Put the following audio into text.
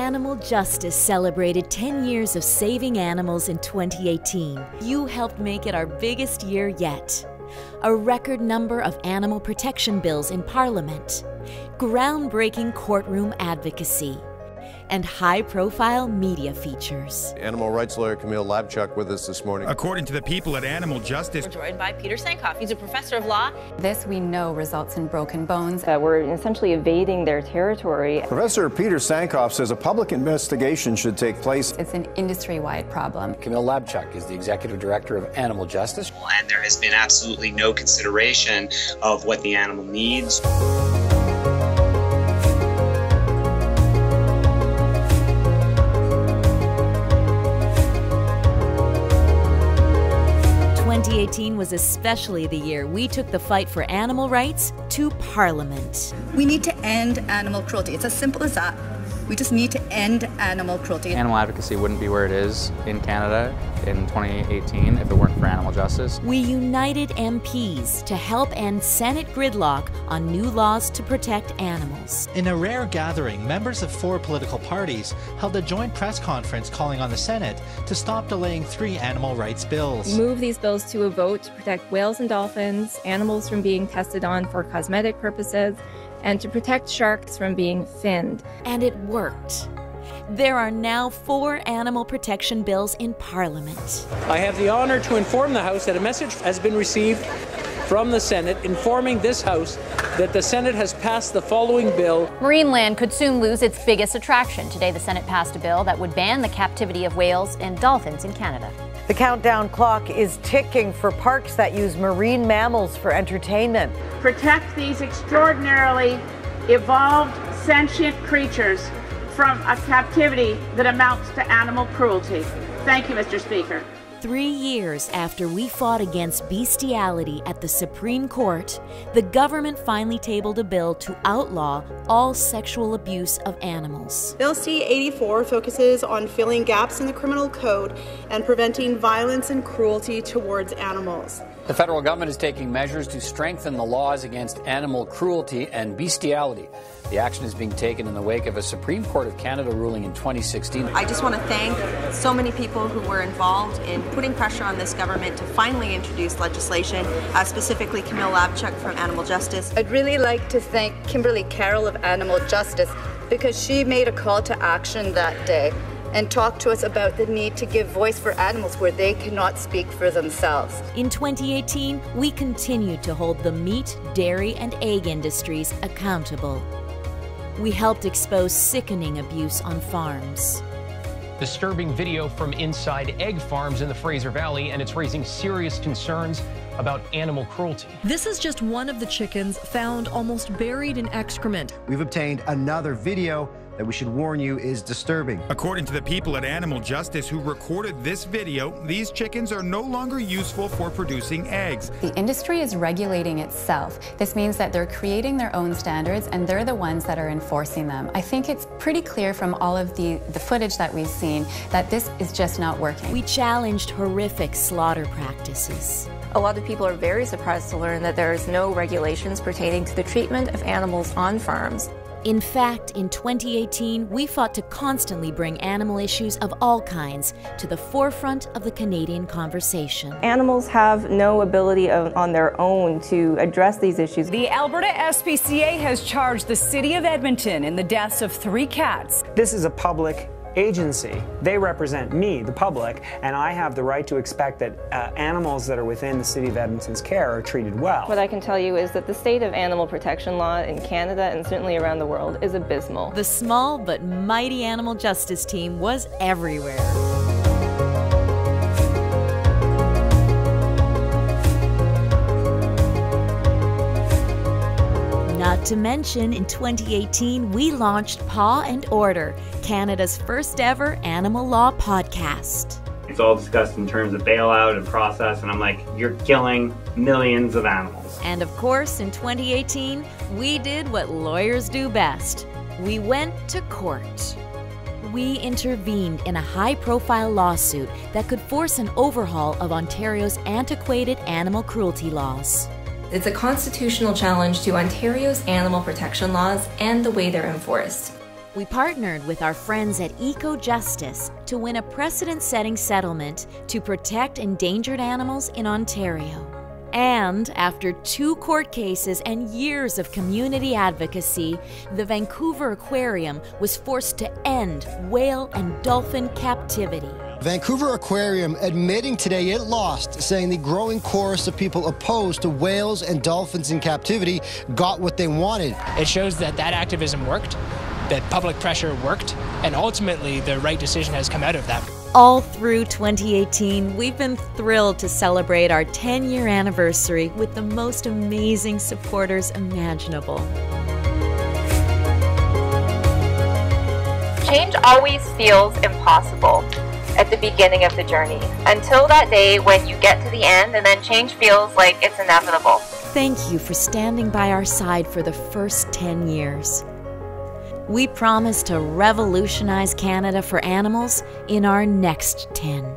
Animal Justice celebrated 10 years of saving animals in 2018. You helped make it our biggest year yet. A record number of animal protection bills in Parliament, groundbreaking courtroom advocacy, and high-profile media features. Animal rights lawyer Camille Labchuk with us this morning. According to the people at Animal Justice, we're joined by Peter Sankoff. He's a professor of law. This we know results in broken bones. We're essentially invading their territory. Professor Peter Sankoff says a public investigation should take place. It's an industry-wide problem. Camille Labchuk is the executive director of Animal Justice. And there has been absolutely no consideration of what the animal needs. 2018 was especially the year we took the fight for animal rights to Parliament. We need to end animal cruelty. It's as simple as that. We just need to end animal cruelty. Animal advocacy wouldn't be where it is in Canada in 2018 if it weren't for Animal Justice. We united MPs to help end Senate gridlock on new laws to protect animals. In a rare gathering, members of 4 political parties held a joint press conference calling on the Senate to stop delaying 3 animal rights bills. Move these bills to a vote to protect whales and dolphins, animals from being tested on for cosmetic purposes, and to protect sharks from being finned. And it worked. There are now 4 animal protection bills in Parliament. I have the honor to inform the House that a message has been received from the Senate informing this House that the Senate has passed the following bill. Marine land could soon lose its biggest attraction. Today, the Senate passed a bill that would ban the captivity of whales and dolphins in Canada. The countdown clock is ticking for parks that use marine mammals for entertainment. Protect these extraordinarily evolved sentient creatures from a captivity that amounts to animal cruelty. Thank you, Mr. Speaker. 3 years after we fought against bestiality at the Supreme Court, the government finally tabled a bill to outlaw all sexual abuse of animals. Bill C-84 focuses on filling gaps in the criminal code and preventing violence and cruelty towards animals. The federal government is taking measures to strengthen the laws against animal cruelty and bestiality. The action is being taken in the wake of a Supreme Court of Canada ruling in 2016. I just want to thank so many people who were involved in putting pressure on this government to finally introduce legislation, specifically Camille Labchuk from Animal Justice. I'd really like to thank Kimberly Carroll of Animal Justice because she made a call to action that day and talked to us about the need to give voice for animals where they cannot speak for themselves. In 2018, we continued to hold the meat, dairy, and egg industries accountable. We helped expose sickening abuse on farms. Disturbing video from inside egg farms in the Fraser Valley, and it's raising serious concerns about animal cruelty. This is just one of the chickens found almost buried in excrement. We've obtained another video that we should warn you is disturbing. According to the people at Animal Justice who recorded this video, these chickens are no longer useful for producing eggs. The industry is regulating itself. This means that they're creating their own standards and they're the ones that are enforcing them. I think it's pretty clear from all of the footage that we've seen that this is just not working. We challenged horrific slaughter practices. A lot of people are very surprised to learn that there is no regulations pertaining to the treatment of animals on farms. In fact, in 2018, we fought to constantly bring animal issues of all kinds to the forefront of the Canadian conversation. Animals have no ability on their own to address these issues. The Alberta SPCA has charged the City of Edmonton in the deaths of 3 cats. This is a public agency. They represent me, the public, and I have the right to expect that animals that are within the City of Edmonton's care are treated well. What I can tell you is that the state of animal protection law in Canada and certainly around the world is abysmal. The small but mighty Animal Justice team was everywhere. Not to mention, in 2018, we launched Paw and Order, Canada's first ever animal law podcast. It's all discussed in terms of bailout and process, and I'm like, you're killing millions of animals. And of course, in 2018, we did what lawyers do best. We went to court. We intervened in a high-profile lawsuit that could force an overhaul of Ontario's antiquated animal cruelty laws. It's a constitutional challenge to Ontario's animal protection laws and the way they're enforced. We partnered with our friends at EcoJustice to win a precedent-setting settlement to protect endangered animals in Ontario. And after 2 court cases and years of community advocacy, the Vancouver Aquarium was forced to end whale and dolphin captivity. Vancouver Aquarium admitting today it lost, saying the growing chorus of people opposed to whales and dolphins in captivity got what they wanted. It shows that activism worked, that public pressure worked, and ultimately the right decision has come out of that. All through 2018, we've been thrilled to celebrate our 10-year anniversary with the most amazing supporters imaginable. Change always feels impossible at the beginning of the journey, until that day when you get to the end and then change feels like it's inevitable. Thank you for standing by our side for the first 10 years. We promise to revolutionize Canada for animals in our next 10.